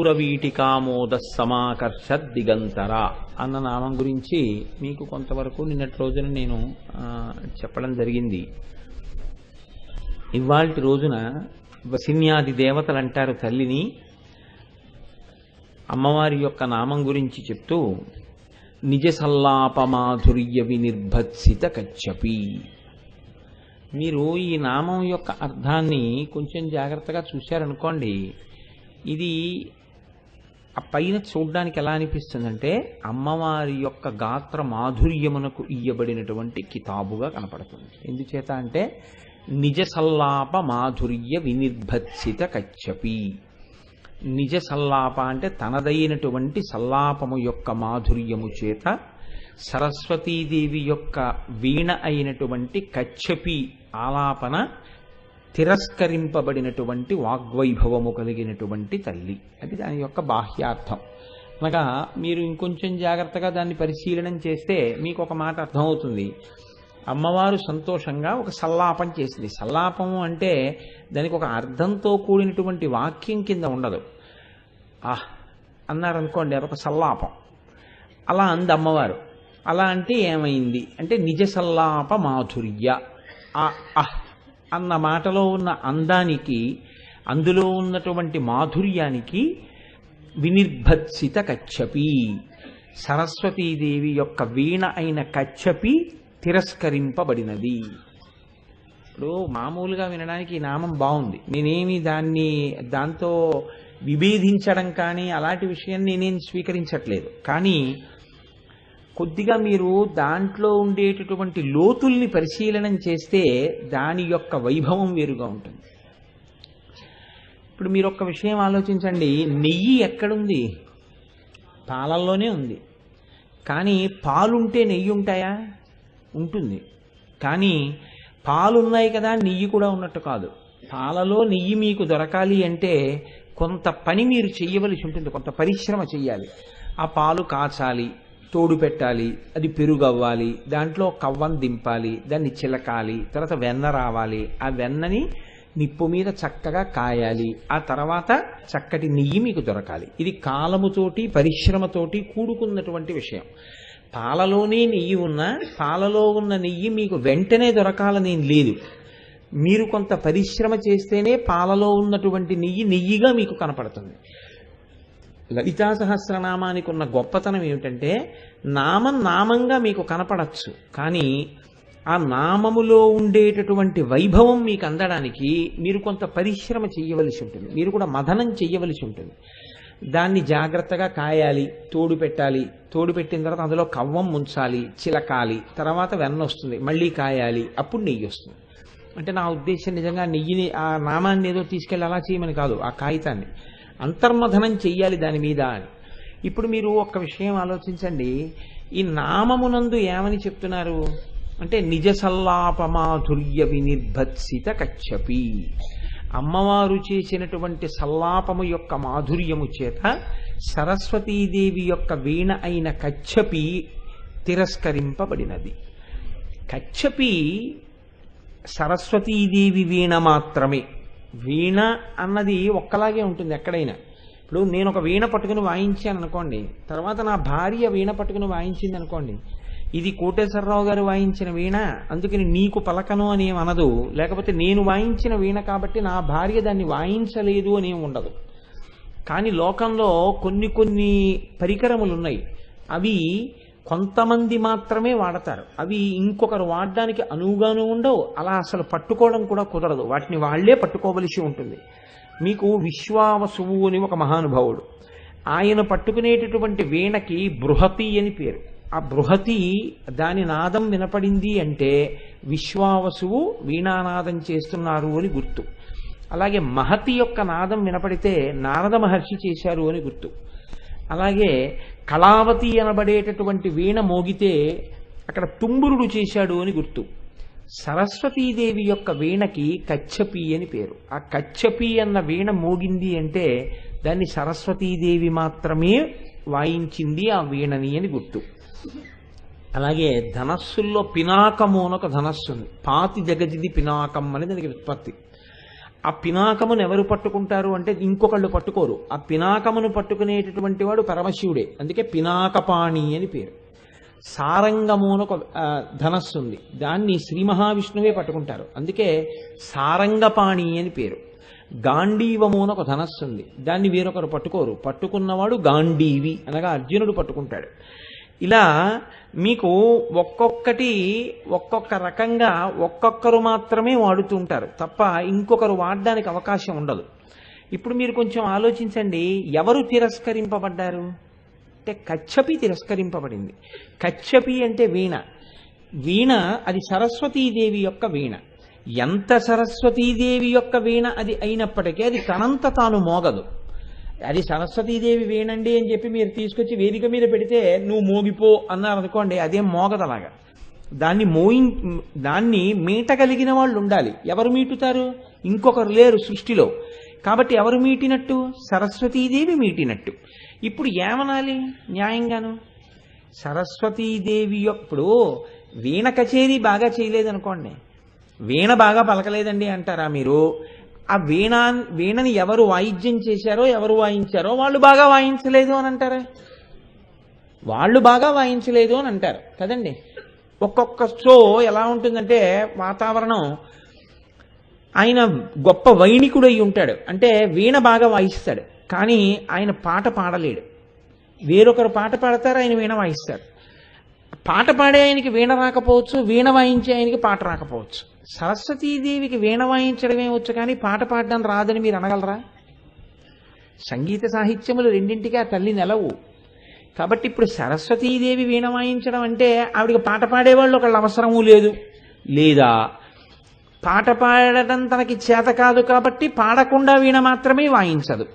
పూరవీటికామోద సమాకర్ష దిగంతర అన్న నామం గురించి మీకు కొంతవరకు నిన్నటి రోజున నేను చెప్పడం జరిగింది. ఇవాల్టి రోజున వసిన్యాది దేవతలు అంటారు తల్లిని. అమ్మవారి యొక్క నామం గురించి చెప్తూ నిజ సల్లాపమాధుర్య వినిర్భత్సిత కచ్చపి. మీరు ఈ నామం యొక్క అర్థాన్ని కొంచెం జాగ్రత్తగా చూశారనుకోండి, ఇది ఆ పైన చూడడానికి ఎలా అనిపిస్తుందంటే అమ్మవారి యొక్క గాత్ర మాధుర్యమునకు ఇయ్యబడినటువంటి కితాబుగా కనపడుతుంది. ఎందుచేత అంటే నిజ సల్లాప మాధుర్య వినిర్భత్సిత కచ్చపి. నిజ సల్లాప అంటే తనదైనటువంటి సల్లాపము యొక్క మాధుర్యము చేత సరస్వతీదేవి యొక్క వీణ అయినటువంటి కచ్చపి ఆలాపన తిరస్కరింపబడినటువంటి వాగ్వైభవము కలిగినటువంటి తల్లి. అది దాని యొక్క బాహ్యార్థం. అనగా మీరు ఇంకొంచెం జాగ్రత్తగా దాన్ని పరిశీలనం చేస్తే మీకు ఒక మాట అర్థమవుతుంది. అమ్మవారు సంతోషంగా ఒక సల్లాపం చేసింది. సల్లాపము అంటే దానికి ఒక అర్థంతో కూడినటువంటి వాక్యం కింద ఉండదు. అన్నారనుకోండి, అదొక సల్లాపం. అలా అంది అమ్మవారు. అలా అంటే ఏమైంది అంటే నిజ సల్లాప మాధుర్య అన్న మాటలో ఉన్న అందానికి, అందులో ఉన్నటువంటి మాధుర్యానికి వినిర్భత్సిత కచ్చపి, సరస్వతీదేవి యొక్క వీణ అయిన కచ్చపి తిరస్కరింపబడినది. ఇప్పుడు మామూలుగా వినడానికి ఈ నామం బాగుంది, నేనేమి దాంతో విభేదించడం కానీ అలాంటి విషయం నేనేం స్వీకరించట్లేదు. కానీ కొద్దిగా మీరు దాంట్లో ఉండేటటువంటి లోతుల్ని పరిశీలనం చేస్తే దాని యొక్క వైభవం వేరుగా ఉంటుంది. ఇప్పుడు మీరు ఒక్క విషయం ఆలోచించండి, నెయ్యి ఎక్కడుంది? పాలల్లోనే ఉంది. కానీ పాలుంటే నెయ్యి ఉంటాయా? ఉంటుంది. కానీ పాలున్నాయి కదా, నెయ్యి కూడా ఉన్నట్టు కాదు. పాలలో నెయ్యి మీకు దొరకాలి అంటే కొంత పని మీరు చెయ్యవలసి ఉంటుంది, కొంత పరిశ్రమ చెయ్యాలి. ఆ పాలు కాచాలి, తోడు పెట్టాలి, అది పెరుగు అవ్వాలి, దాంట్లో కవ్వం దింపాలి, దాన్ని చిలకాలి, తర్వాత వెన్న రావాలి, ఆ వెన్నని నిప్పు మీద చక్కగా కాయాలి, ఆ తర్వాత చక్కటి నెయ్యి మీకు దొరకాలి. ఇది కాలముతోటి పరిశ్రమతోటి కూడుకున్నటువంటి విషయం. పాలలోనే నెయ్యి ఉన్నా పాలలో ఉన్న నెయ్యి మీకు వెంటనే దొరకాలని లేదు. మీరు కొంత పరిశ్రమ చేస్తేనే పాలలో ఉన్నటువంటి నెయ్యి నెయ్యిగా మీకు కనపడుతుంది. లలితా సహస్రనామానికి ఉన్న గొప్పతనం ఏమిటంటే నామం నామంగా మీకు కనపడచ్చు, కానీ ఆ నామములో ఉండేటటువంటి వైభవం మీకు అందడానికి మీరు కొంత పరిశ్రమ చెయ్యవలసి ఉంటుంది, మీరు కూడా మథనం చెయ్యవలసి ఉంటుంది. దాన్ని జాగ్రత్తగా కాయాలి, తోడు పెట్టాలి, తోడు పెట్టిన తర్వాత అందులో కవ్వం ముంచాలి, చిలకాలి, తర్వాత వెన్న వస్తుంది, మళ్ళీ కాయాలి, అప్పుడు నెయ్యి వస్తుంది. అంటే నా ఉద్దేశం నిజంగా నెయ్యిని, ఆ నామాన్ని ఏదో తీసుకెళ్ళి అలా చేయమని కాదు, ఆ కాగితాన్ని అంతర్మథనం చెయ్యాలి దాని మీద అని. ఇప్పుడు మీరు ఒక్క విషయం ఆలోచించండి, ఈ నామమునందు ఏమని చెప్తున్నారు అంటే నిజ సల్లాపమాధుర్య వినిర్భత్సిత కచ్చపి. అమ్మవారు చేసినటువంటి సల్లాపము యొక్క మాధుర్యము చేత సరస్వతీదేవి యొక్క వీణ అయిన కచ్చపి తిరస్కరింపబడినది. కచ్చపి సరస్వతీదేవి వీణ మాత్రమే. వీణ అన్నది ఒక్కలాగే ఉంటుంది ఎక్కడైనా. ఇప్పుడు నేను ఒక వీణ పట్టుకుని వాయించాను అనుకోండి, తర్వాత నా భార్య వీణ పట్టుకుని వాయించింది అనుకోండి, ఇది కోటేశ్వరరావు గారు వాయించిన వీణ అందుకని నీకు పలకను అనేం అనదు, లేకపోతే నేను వాయించిన వీణ కాబట్టి నా భార్య దాన్ని వాయించలేదు అనేం ఉండదు. కానీ లోకంలో కొన్ని కొన్ని పరికరములు ఉన్నాయి, అవి కొంతమంది మాత్రమే వాడతారు, అవి ఇంకొకరు వాడడానికి అనువుగాను ఉండవు, అలా అసలు పట్టుకోవడం కూడా కుదరదు, వాటిని వాళ్లే పట్టుకోవలసి ఉంటుంది. మీకు విశ్వావసువు అని ఒక మహానుభావుడు, ఆయన పట్టుకునేటటువంటి వీణకి బృహతి అని పేరు. ఆ బృహతి దాని నాదం వినపడింది అంటే విశ్వావసువు వీణానాదం చేస్తున్నారు అని గుర్తు. అలాగే మహతి యొక్క నాదం వినపడితే నారద మహర్షి చేశారు అని గుర్తు. అలాగే కళావతి అనబడేటటువంటి వీణ మోగితే అక్కడ తుంబురుడు చేశాడు అని గుర్తు. సరస్వతీదేవి యొక్క వీణకి కచ్చపి అని పేరు. ఆ కచ్చపి అన్న వీణ మోగింది అంటే దాన్ని సరస్వతీదేవి మాత్రమే వాయించింది ఆ వీణని అని గుర్తు. అలాగే ధనస్సుల్లో పినాకము అని ఒక ధనస్సు ఉంది, పాతి జగజిది పినాకం అని దానికి ఉత్పత్తి. ఆ పినాకమును ఎవరు పట్టుకుంటారు అంటే ఇంకొకళ్ళు పట్టుకోరు. ఆ పినాకమును పట్టుకునేటటువంటి వాడు పరమశివుడే. అందుకే పినాకపాణి అని పేరు. సారంగము అని ఒక ధనస్సు ఉంది, దాన్ని శ్రీ మహావిష్ణువే పట్టుకుంటారు, అందుకే సారంగపాణి అని పేరు. గాంధీవము అని ఒక ధనస్సు ఉంది, దాన్ని వేరొకరు పట్టుకోరు, పట్టుకున్నవాడు గాంధీవి అనగా అర్జునుడు పట్టుకుంటాడు. ఇలా మీకు ఒక్కొక్కటి ఒక్కొక్క రకంగా ఒక్కొక్కరు మాత్రమే వాడుతుంటారు తప్ప ఇంకొకరు వాడడానికి అవకాశం ఉండదు. ఇప్పుడు మీరు కొంచెం ఆలోచించండి, ఎవరు తిరస్కరింపబడ్డారు అంటే కచ్చపి తిరస్కరింపబడింది. కచ్చపి అంటే వీణ. వీణ అది సరస్వతీదేవి యొక్క వీణ. ఎంత సరస్వతీదేవి యొక్క వీణ అది అయినప్పటికీ అది తనంత తాను మోగదు. అది సరస్వతీదేవి వీణండి అని చెప్పి మీరు తీసుకొచ్చి వేదిక మీద పెడితే నువ్వు మోగిపో అన్నారు అనుకోండి, అదేం మోగదలాగా. దాన్ని మీటగలిగిన వాళ్ళు ఉండాలి. ఎవరు మీటుతారు? ఇంకొకరు లేరు సృష్టిలో. కాబట్టి ఎవరు మీటినట్టు? సరస్వతీదేవి మీటినట్టు. ఇప్పుడు ఏమనాలి న్యాయంగాను? సరస్వతీదేవి ఇప్పుడు వీణ కచేరీ బాగా చేయలేదనుకోండి, వీణ బాగా పలకలేదండి అంటారా మీరు? ఆ వీణని ఎవరు వాయిద్యం చేశారో, ఎవరు వాయించారో వాళ్ళు బాగా వాయించలేదు అని అంటారా? వాళ్ళు బాగా వాయించలేదు అని అంటారు కదండి. ఒక్కొక్క షో ఎలా ఉంటుందంటే వాతావరణం, ఆయన గొప్ప వైణికుడు అయి ఉంటాడు, అంటే వీణ బాగా వాయిస్తాడు, కానీ ఆయన పాట పాడలేడు. వేరొకరు పాట పాడతారు, ఆయన వీణ వాయిస్తాడు. పాట పాడే ఆయనకి వీణ రాకపోవచ్చు, వీణ వాయించే ఆయనకి పాట రాకపోవచ్చు. సరస్వతీదేవికి వీణ వాయించడమే వచ్చు కానీ పాట పాడడం రాదని మీరు అనగలరా? సంగీత సాహిత్యములు రెండింటికి ఆ తల్లి నెలవు. కాబట్టి ఇప్పుడు సరస్వతీదేవి వీణ వాయించడం అంటే ఆవిడికి పాట పాడేవాళ్ళు ఒకళ్ళు అవసరము లేదు, లేదా పాట పాడటం తనకి చేత కాదు కాబట్టి పాడకుండా వీణ మాత్రమే వాయించదు.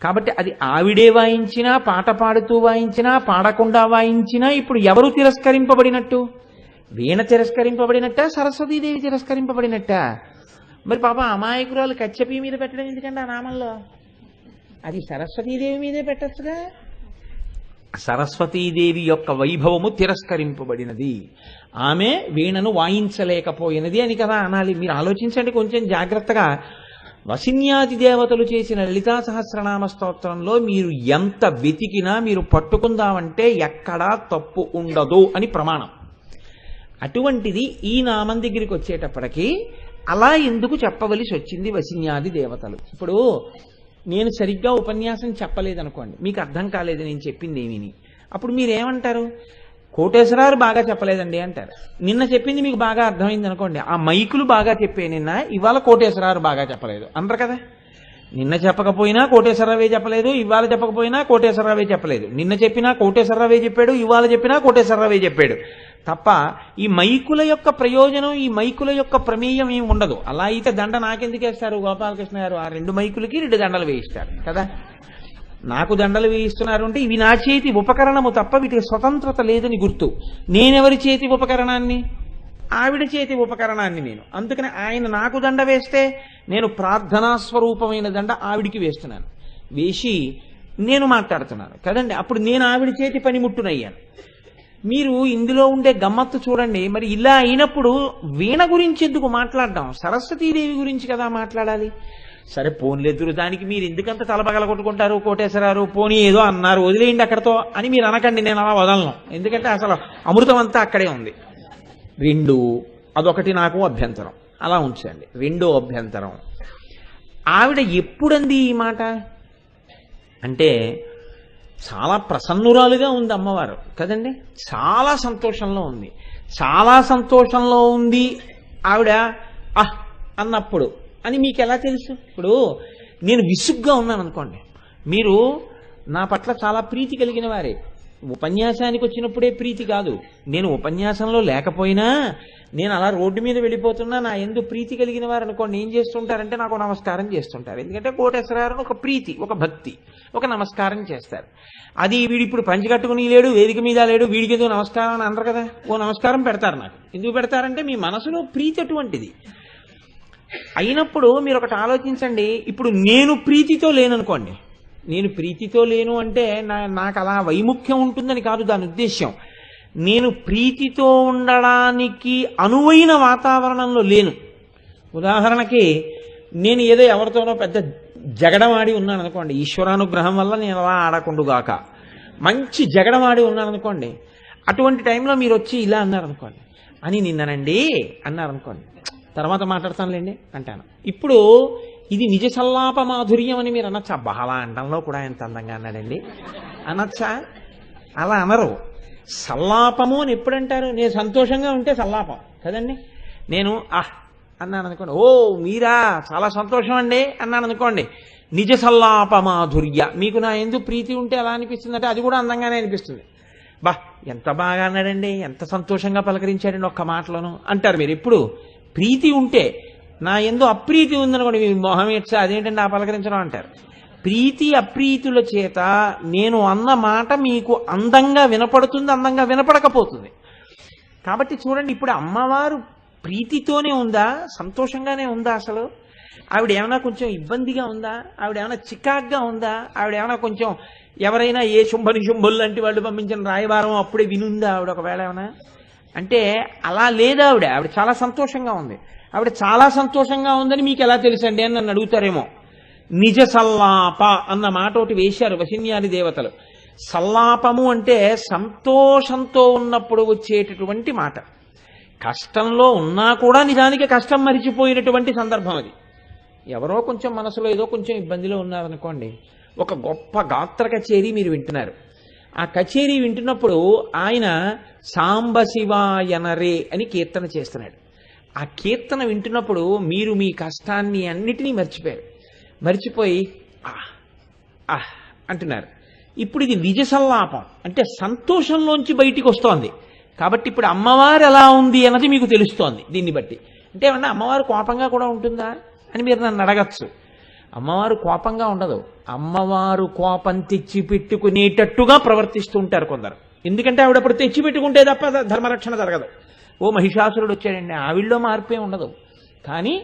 కాబట్టి అది ఆవిడే వాయించినా, పాట పాడుతూ వాయించినా, పాడకుండా వాయించినా ఇప్పుడు ఎవరు తిరస్కరింపబడినట్టు? వీణ తిరస్కరింపబడినట్ట, సరస్వతీదేవి తిరస్కరింపబడినట్ట? మరి పాప అమాయకురాలు కచ్చపి మీద పెట్టడం ఎందుకంటే ఆ నామంలో? అది సరస్వతీదేవి మీదే పెట్టచ్చుగా. సరస్వతీదేవి యొక్క వైభవము తిరస్కరింపబడినది, ఆమె వీణను వాయించలేకపోయినది అని కదా అనాలి. మీరు ఆలోచించండి కొంచెం జాగ్రత్తగా. వసిన్యాది దేవతలు చేసిన లలితా సహస్రనామ స్తోత్రంలో మీరు ఎంత వెతికినా మీరు పట్టుకుందామంటే ఎక్కడా తప్పు ఉండదు అని ప్రమాణం. అటువంటిది ఈ నామం దగ్గరికి వచ్చేటప్పటికి అలా ఎందుకు చెప్పవలసి వచ్చింది వసిన్యాది దేవతలు? ఇప్పుడు నేను సరిగ్గా ఉపన్యాసం చెప్పలేదనుకోండి, మీకు అర్థం కాలేదు నేను చెప్పింది ఏమీని, అప్పుడు మీరేమంటారు? కోటేశ్వరారు బాగా చెప్పలేదండి అంటారు. నిన్న చెప్పింది మీకు బాగా అర్థమైంది అనుకోండి, ఆ మైకులు బాగా చెప్పే నిన్న, ఇవాళ కోటేశ్వరారు బాగా చెప్పలేదు అనరు కదా. నిన్న చెప్పకపోయినా కోటేశ్వరరావే చెప్పలేదు, ఇవాళ చెప్పకపోయినా కోటేశ్వరరావే చెప్పలేదు. నిన్న చెప్పినా కోటేశ్వరరావే చెప్పాడు, ఇవాళ చెప్పినా కోటేశ్వరరావే చెప్పాడు తప్ప ఈ మైకుల యొక్క ప్రయోజనం, ఈ మైకుల యొక్క ప్రమేయం ఏమి ఉండదు. అలా అయితే దండ నాకెందుకు వేస్తారు గోపాలకృష్ణ గారు? ఆ 2 మైకులకి 2 దండలు వేయిస్తారు కదా. నాకు దండలు వేయిస్తున్నారు అంటే ఇవి నా చేతి ఉపకరణము తప్ప వీటికి స్వతంత్రత లేదని గుర్తు. నేనెవరి చేతి ఉపకరణాన్ని? ఆవిడ చేతి ఉపకరణాన్ని నేను. అందుకని ఆయన నాకు దండ వేస్తే నేను ప్రార్థనా స్వరూపమైన దండ ఆవిడికి వేస్తున్నాను, వేసి నేను మాట్లాడుతున్నాను కదండి. అప్పుడు నేను ఆవిడ చేతి పనిముట్టునయ్యాను. మీరు ఇందులో ఉండే గమ్మత్తు చూడండి. మరి ఇలా అయినప్పుడు వీణ గురించి ఎందుకు మాట్లాడడం? సరస్వతీదేవి గురించి కదా మాట్లాడాలి. సరే పోన్లెదురు, దానికి మీరు ఎందుకంత తలపగల కొట్టుకుంటారు? కోటేశ్వరారు పోనీ ఏదో అన్నారు వదిలేయండి అక్కడతో అని మీరు అనకండి, నేను అలా వదలను. ఎందుకంటే అసలు అమృతం అంతా అక్కడే ఉంది. 2 అదొకటి నాకు అభ్యంతరం, అలా ఉంచండి. 2వ అభ్యంతరం, ఆవిడ ఎప్పుడంది ఈ మాట అంటే చాలా ప్రసన్నురాలుగా ఉంది అమ్మవారు కదండి. చాలా సంతోషంలో ఉంది, చాలా సంతోషంలో ఉంది ఆవిడ అన్నప్పుడు అని మీకు ఎలా తెలుసు? ఇప్పుడు నేను విసుగ్గా ఉన్నాను అనుకోండి, మీరు నా పట్ల చాలా ప్రీతి కలిగిన వారే. ఉపన్యాసానికి వచ్చినప్పుడే ప్రీతి కాదు, నేను ఉపన్యాసంలో లేకపోయినా నేను అలా రోడ్డు మీద వెళ్ళిపోతున్నా నా ఎందు ప్రీతి కలిగిన వారు అనుకోండి, ఏం చేస్తుంటారంటే నాకు నమస్కారం చేస్తుంటారు. ఎందుకంటే కోటేశ్వరారు ఒక ప్రీతి, ఒక భక్తి, ఒక నమస్కారం చేస్తారు. అది వీడు ఇప్పుడు పంచి కట్టుకుని లేడు, వేదిక మీద లేడు, వీడికి ఎందుకు నమస్కారం అని అనరు కదా. ఓ నమస్కారం పెడతారు. నాకు ఎందుకు పెడతారంటే మీ మనసులో ప్రీతి అటువంటిది అయినప్పుడు మీరు ఒకటి ఆలోచించండి. ఇప్పుడు నేను ప్రీతితో లేననుకోండి, నేను ప్రీతితో లేను అంటే నాకు అలా వైముఖ్యం ఉంటుందని కాదు దాని ఉద్దేశ్యం. నేను ప్రీతితో ఉండడానికి అనువైన వాతావరణంలో లేను. ఉదాహరణకి నేను ఏదో ఎవరితోనో పెద్ద జగడమాడి ఉన్నాను అనుకోండి, ఈశ్వరానుగ్రహం వల్ల నేను అలా ఆడకుండుగాక మంచి జగడమాడి ఉన్నాను అనుకోండి, అటువంటి టైంలో మీరు వచ్చి ఇలా అన్నారనుకోండి, అని నిన్ననండి అన్నారనుకోండి, తర్వాత మాట్లాడతానులేండి అంటాను. ఇప్పుడు ఇది నిజ సల్లాప మాధుర్యం అని మీరు అనొచ్చా? బహళా అండంలో కూడా ఎంత అందంగా అన్నాడండి అనొచ్చా? అలా అనరు. సల్లాపము అని ఎప్పుడంటారు? నేను సంతోషంగా ఉంటే సల్లాపం కదండి. నేను అన్నాను అనుకోండి, ఓ మీరా చాలా సంతోషం అండి అన్నాను అనుకోండి, నిజ సల్లాప మాధుర్య. మీకు నా ఎందుకు ప్రీతి ఉంటే అలా అనిపిస్తుంది అంటే అది కూడా అందంగానే అనిపిస్తుంది. బా ఎంత బాగా అన్నాడండి, ఎంత సంతోషంగా పలకరించాడండి ఒక్క మాటలోను అంటారు మీరు. ఎప్పుడు ప్రీతి ఉంటే, నా ఎందు అప్రీతి ఉందనుకోండి, మీ మొహం ఎట్సా అదేంటండి ఆ పలకరించడం అంటారు. ప్రీతి అప్రీతుల చేత నేను అన్న మాట మీకు అందంగా వినపడుతుంది, అందంగా వినపడకపోతుంది. కాబట్టి చూడండి, ఇప్పుడు అమ్మవారు ప్రీతితోనే ఉందా, సంతోషంగానే ఉందా? అసలు ఆవిడ ఏమైనా కొంచెం ఇబ్బందిగా ఉందా? ఆవిడ ఏమైనా చికాగ్గా ఉందా? ఆవిడ ఏమైనా కొంచెం ఎవరైనా ఏ శుంభులు లాంటి వాళ్ళు పంపించిన రాయబారం అప్పుడే వినుందా ఆవిడ ఒకవేళ ఏమైనా? అంటే అలా లేదా ఆవిడ. ఆవిడ చాలా సంతోషంగా ఉంది. ఆవిడ చాలా సంతోషంగా ఉందని మీకు ఎలా తెలుసండి అని నన్ను అడుగుతారేమో. నిజ సల్లాప అన్న మాట ఒకటి వేశారు వశిన్యాది దేవతలు. సల్లాపము అంటే సంతోషంతో ఉన్నప్పుడు వచ్చేటటువంటి మాట. కష్టంలో ఉన్నా కూడా నిజానికి కష్టం మరిచిపోయినటువంటి సందర్భం అది. ఎవరో కొంచెం మనసులో ఏదో కొంచెం ఇబ్బందిలో ఉన్నారనుకోండి, ఒక గొప్ప గాత్ర కచేరీ మీరు వింటున్నారు. ఆ కచేరీ వింటున్నప్పుడు ఆయన సాంబశివాయనరే అని కీర్తన చేస్తున్నాడు. ఆ కీర్తన వింటున్నప్పుడు మీరు మీ కష్టాన్ని అన్నిటినీ మర్చిపోయి అంటున్నారు. ఇప్పుడు ఇది నిజ సల్లాపం అంటే సంతోషంలోంచి బయటికి వస్తోంది. కాబట్టి ఇప్పుడు అమ్మవారు ఎలా ఉంది అన్నది మీకు తెలుస్తోంది దీన్ని బట్టి. అంటే ఏమన్నా అమ్మవారు కోపంగా కూడా ఉంటుందా అని మీరు నన్ను అడగచ్చు. అమ్మవారు కోపంగా ఉండదు. అమ్మవారు కోపం తెచ్చి పెట్టుకునేటట్టుగా ప్రవర్తిస్తూ ఉంటారు కొందరు. ఎందుకంటే ఆవిడప్పుడు తెచ్చి పెట్టుకుంటే తప్ప ధర్మరక్షణ జరగదు. ఓ మహిషాసురుడు వచ్చాడండి, ఆవిడలో మార్పే ఉండదు. కానీ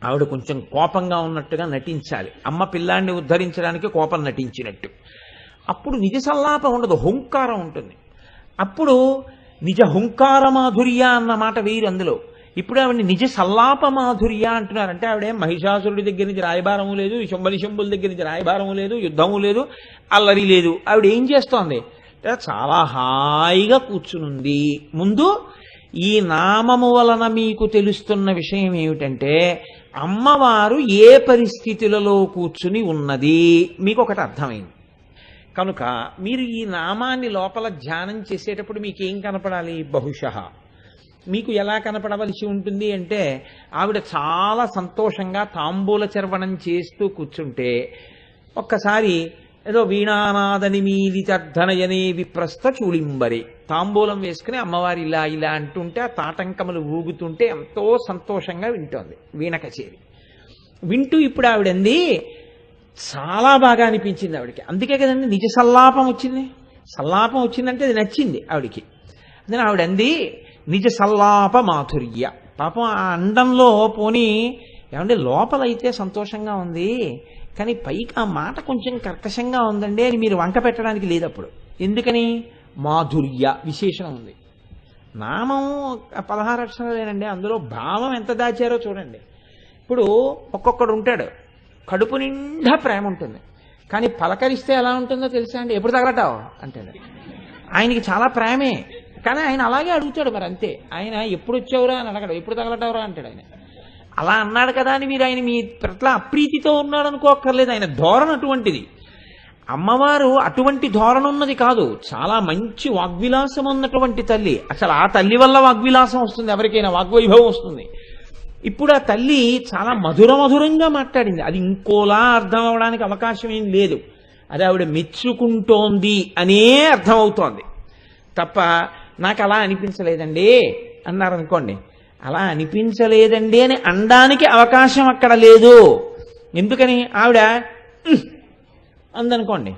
ఆవిడ కొంచెం కోపంగా ఉన్నట్టుగా నటించాలి, అమ్మ పిల్లాన్ని ఉద్ధరించడానికి కోపం నటించినట్టు. అప్పుడు నిజ సల్లాపం ఉండదు, హుంకారం ఉంటుంది. అప్పుడు నిజ హుంకార మాధుర్య అన్న మాట వేరు అందులో. ఇప్పుడు ఆవిడ నిజ సల్లాప మాధుర్య అంటున్నారంటే ఆవిడే మహిషాసురుడి దగ్గర నుంచి రాయబారము లేదు, శంభుల దగ్గర నుంచి రాయబారము లేదు, యుద్ధము లేదు, అల్లరి లేదు. ఆవిడ ఏం చేస్తోంది? చాలా హాయిగా కూర్చునుంది. ముందు ఈ నామము వలన మీకు తెలుస్తున్న విషయం ఏమిటంటే అమ్మవారు ఏ పరిస్థితులలో కూర్చుని ఉన్నది మీకు ఒకటి అర్థమైంది. కనుక మీరు ఈ నామాన్ని లోపల ధ్యానం చేసేటప్పుడు మీకేం కనపడాలి? బహుశః మీకు ఎలా కనపడవలసి ఉంటుంది అంటే ఆవిడ చాలా సంతోషంగా తాంబూల చర్వణం చేస్తూ కూర్చుంటే ఒక్కసారి ఏదో వీణానాదని మీలితర్ధనయనే విప్రస్థ చూళింబరి తాంబూలం వేసుకుని అమ్మవారి ఇలా ఇలా అంటుంటే ఆ తాటంకములు ఊగుతుంటే ఎంతో సంతోషంగా వింటోంది వీణ కచేరి. వింటూ ఇప్పుడు ఆవిడంది చాలా బాగా అనిపించింది ఆవిడకి. అందుకే కదండి నిజ సల్లాపం వచ్చింది. సల్లాపం వచ్చిందంటే అది నచ్చింది ఆవిడికి. అందుకని ఆవిడంది నిజ సల్లాప మాధుర్య. పాపం ఆ అండంలో పోనీ ఏమంటే లోపలైతే సంతోషంగా ఉంది, కానీ పైకి ఆ మాట కొంచెం కర్కశంగా ఉందండి అని మీరు వంక పెట్టడానికి లేదు అప్పుడు. ఎందుకని? మాధుర్య విశేషణం ఉంది. నామం 16 అక్షరాలేనండి, అందులో భావం ఎంత దాచారో చూడండి. ఇప్పుడు ఒక్కొక్కడు ఉంటాడు, కడుపు నిండా ప్రేమ ఉంటుంది, కానీ పలకరిస్తే ఎలా ఉంటుందో తెలుసా అండి? ఎప్పుడు తగలటావు అంటాడు. ఆయనకి చాలా ప్రేమే, కానీ ఆయన అలాగే అడుగుతాడు. మరి అంతే, ఆయన ఎప్పుడు వచ్చావురా అని అడగడు, ఎప్పుడు తగలటావురా అంటాడు. ఆయన అలా అన్నాడు కదా అని మీరు ఆయన మీ పట్ల అప్రీతితో ఉన్నాడు అనుకోక్కర్లేదు. ఆయన ధోరణ అటువంటిది. అమ్మవారు అటువంటి ధోరణ ఉన్నది కాదు, చాలా మంచి వాగ్విలాసం ఉన్నటువంటి తల్లి. అసలు ఆ తల్లి వల్ల వాగ్విలాసం వస్తుంది, ఎవరికైనా వాగ్వైభవం వస్తుంది. ఇప్పుడు ఆ తల్లి చాలా మధురంగా మాట్లాడింది. అది ఇంకోలా అర్థం అవడానికి అవకాశం ఏం లేదు. అది ఆవిడ మెచ్చుకుంటోంది అనే అర్థం అవుతోంది తప్ప నాకు అలా అనిపించలేదండి అన్నారనుకోండి, అలా అనిపించలేదండి అని అనడానికి అవకాశం అక్కడ లేదు. ఎందుకని? ఆవిడ అందనుకోండి,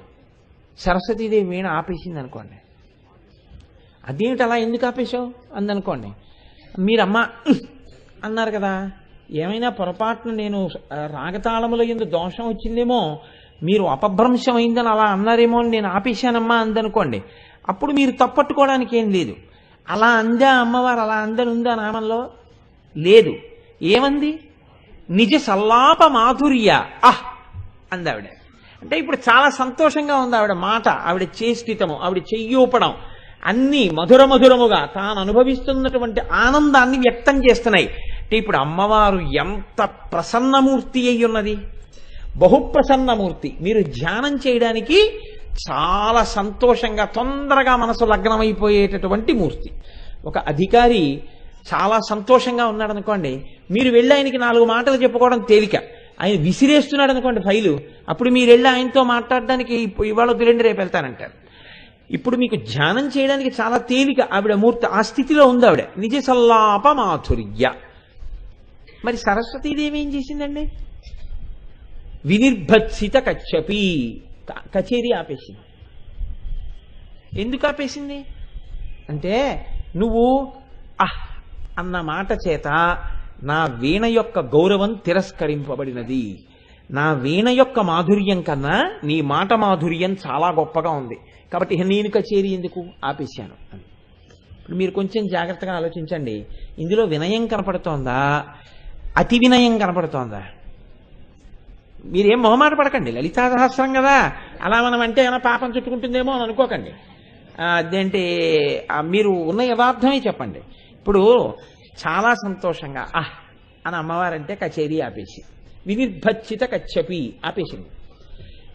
సరస్వతీదేవి వీణ ఆపేసింది అనుకోండి, అదేమిటి అలా ఎందుకు ఆపేశావు అందనుకోండి, మీరమ్మ అన్నారు కదా, ఏమైనా పొరపాటున నేను రాగతాళముల యందు దోషం వచ్చిందేమో, మీరు అపభ్రంశం అయిందని అలా అన్నారేమో అని నేను ఆపేశానమ్మా అందనుకోండి, అప్పుడు మీరు తప్పట్టుకోవడానికి ఏం లేదు. అలా అందా అమ్మవారు? అలా అందనుందా నామంలో? లేదు. ఏమంది? నిజ సల్లాప మాధుర్య ఆహ్ అంది ఆవిడ. అంటే ఇప్పుడు చాలా సంతోషంగా ఉంది ఆవిడ మాట, ఆవిడ చేష్టితము, ఆవిడ చెయ్యూపడం అన్నీ మధురమధురముగా తాను అనుభవిస్తున్నటువంటి ఆనందాన్ని వ్యక్తం చేస్తున్నాయి. అంటే ఇప్పుడు అమ్మవారు ఎంత ప్రసన్నమూర్తి అయి ఉన్నది, బహుప్రసన్నమూర్తి. మీరు ధ్యానం చేయడానికి చాలా సంతోషంగా తొందరగా మనసు లగ్నమైపోయేటటువంటి మూర్తి. ఒక అధికారి చాలా సంతోషంగా ఉన్నాడు అనుకోండి, మీరు వెళ్ళి ఆయనకి 4 మాటలు చెప్పుకోవడం తేలిక. ఆయన విసిరేస్తున్నాడు అనుకోండి ఫైలు, అప్పుడు మీరు వెళ్ళి ఆయనతో మాట్లాడడానికి ఇవాళ వదిలేండి రేపు వెళ్తానంటారు. ఇప్పుడు మీకు ధ్యానం చేయడానికి చాలా తేలిక. ఆవిడ మూర్తి ఆ స్థితిలో ఉంది ఆవిడ. నిజ సల్లాప మాధుర్య. మరి సరస్వతీదేవి ఏం చేసిందండి? వినిర్భత్సిత కచ్చపి, కచేరీ ఆపేసింది. ఎందుకు ఆపేసింది అంటే, నువ్వు అహ్ అన్న మాట చేత నా వీణ యొక్క గౌరవం తిరస్కరింపబడినది, నా వీణ యొక్క మాధుర్యం కన్నా నీ మాట మాధుర్యం చాలా గొప్పగా ఉంది, కాబట్టి నేను కచేరీ ఎందుకు ఆపేశాను అని. ఇప్పుడు మీరు కొంచెం జాగ్రత్తగా ఆలోచించండి. ఇందులో వినయం కనపడుతోందా, అతి వినయం కనపడుతోందా? మీరేం మొహమాట పడకండి, లలితా సహస్రం కదా, అలా మనం అంటే ఏమైనా పాపం చుట్టుకుంటుందేమో అని అనుకోకండి. అదేంటి, మీరు ఉన్న యథార్థమే చెప్పండి. ఇప్పుడు చాలా సంతోషంగా ఆహ్ అని అమ్మవారంటే కచేరీ ఆపేసి, వినిర్భచ్చిత కచ్చపి ఆపేసింది.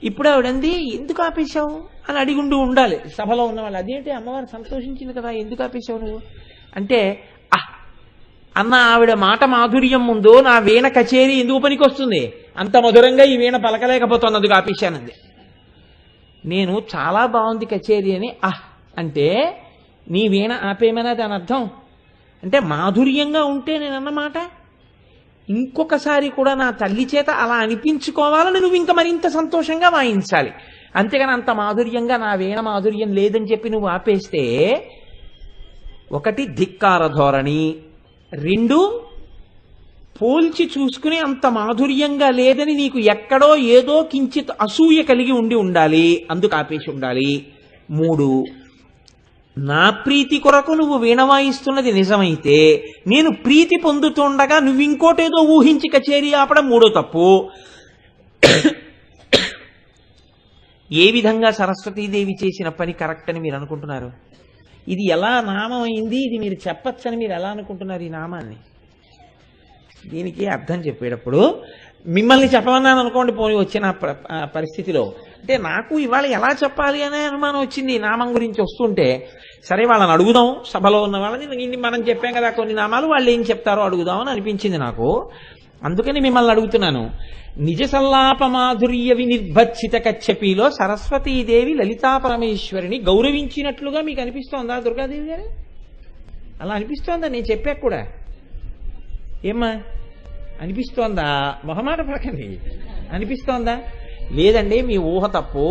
ఇప్పుడు ఆవిడంది ఎందుకు ఆపేశావు అని అడిగుంటూ ఉండాలి సభలో ఉన్న వాళ్ళు. అదేంటి అమ్మవారు సంతోషించింది కదా, ఎందుకు ఆపేశావు నువ్వు అంటే, ఆహ్ అన్న ఆవిడ మాట మాధుర్యం ముందు నా వీణ కచేరీ ఎందుకు పనికొస్తుంది, అంత మధురంగా ఈ వీణ పలకలేకపోతుంది, అందుకు ఆపేశానంది. నేను చాలా బాగుంది కచేరీ అని ఆహ్ అంటే నీ వీణ ఆపేమనా దాని అర్థం? అంటే మాధుర్యంగా ఉంటే నేను అన్నమాట ఇంకొకసారి కూడా నా తల్లి చేత అలా అనిపించుకోవాలని నువ్వు ఇంకా మరింత సంతోషంగా వాయించాలి. అంతేగాని అంత మాధుర్యంగా నా వీణ మాధుర్యం లేదని చెప్పి నువ్వు ఆపేస్తే, ఒకటి ధిక్కార ధోరణి, 2 పోల్చి చూసుకుని అంత మాధుర్యంగా లేదని నీకు ఎక్కడో ఏదో కించిత్ అసూయ కలిగి ఉండాలి, అందుకు ఆపేసి ఉండాలి. 3 నా ప్రీతి కొరకు నువ్వు వీణ వాయిస్తున్నది నిజమైతే నేను ప్రీతి పొందుతుండగా నువ్వు ఇంకోటేదో ఊహించి కచేరీ ఆపడం 3వ తప్పు. ఏ విధంగా సరస్వతీదేవి చేసిన పని కరెక్ట్ అని మీరు అనుకుంటున్నారు? ఇది ఎలా నామం అయింది, ఇది మీరు చెప్పచ్చని మీరు ఎలా అనుకుంటున్నారు ఈ నామాన్ని? దీనికి అర్థం చెప్పేటప్పుడు మిమ్మల్ని చెప్పమన్నాను అనుకోండి, పోనీ వచ్చిన పరిస్థితిలో, అంటే నాకు ఇవాళ ఎలా చెప్పాలి అనే అనుమానం వచ్చింది నామం గురించి వస్తుంటే, సరే వాళ్ళని అడుగుదాం, సభలో ఉన్న వాళ్ళని, మనం చెప్పాం కదా కొన్ని నామాలు, వాళ్ళు ఏం చెప్తారో అడుగుదాం అని అనిపించింది నాకు. అందుకని మిమ్మల్ని అడుగుతున్నాను. నిజ సల్లాప మాధుర్య వినిర్భచ్చిత కచ్చపిలో సరస్వతీదేవి లలితా పరమేశ్వరిని గౌరవించినట్లుగా మీకు అనిపిస్తోందా దుర్గాదేవి గారు? అలా అనిపిస్తోందా నేను చెప్పాక కూడా? ఏమ్మా అనిపిస్తోందా? మొహమాట పడకండి. అనిపిస్తోందా? లేదండి మీ ఊహ తప్పు,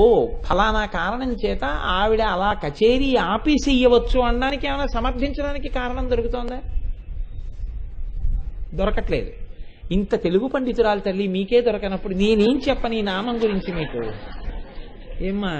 ఫలానా కారణం చేత ఆవిడ అలా కచేరీ ఆపేసేయవచ్చు అనడానికి ఏమైనా సమర్థించడానికి కారణం దొరుకుతోందా? దొరకట్లేదు. ఇంత తెలుగు పండితురాలు తల్లి మీకే దొరకనప్పుడు నేనేం చెప్పని నామం గురించి మీకు? ఏమ్మా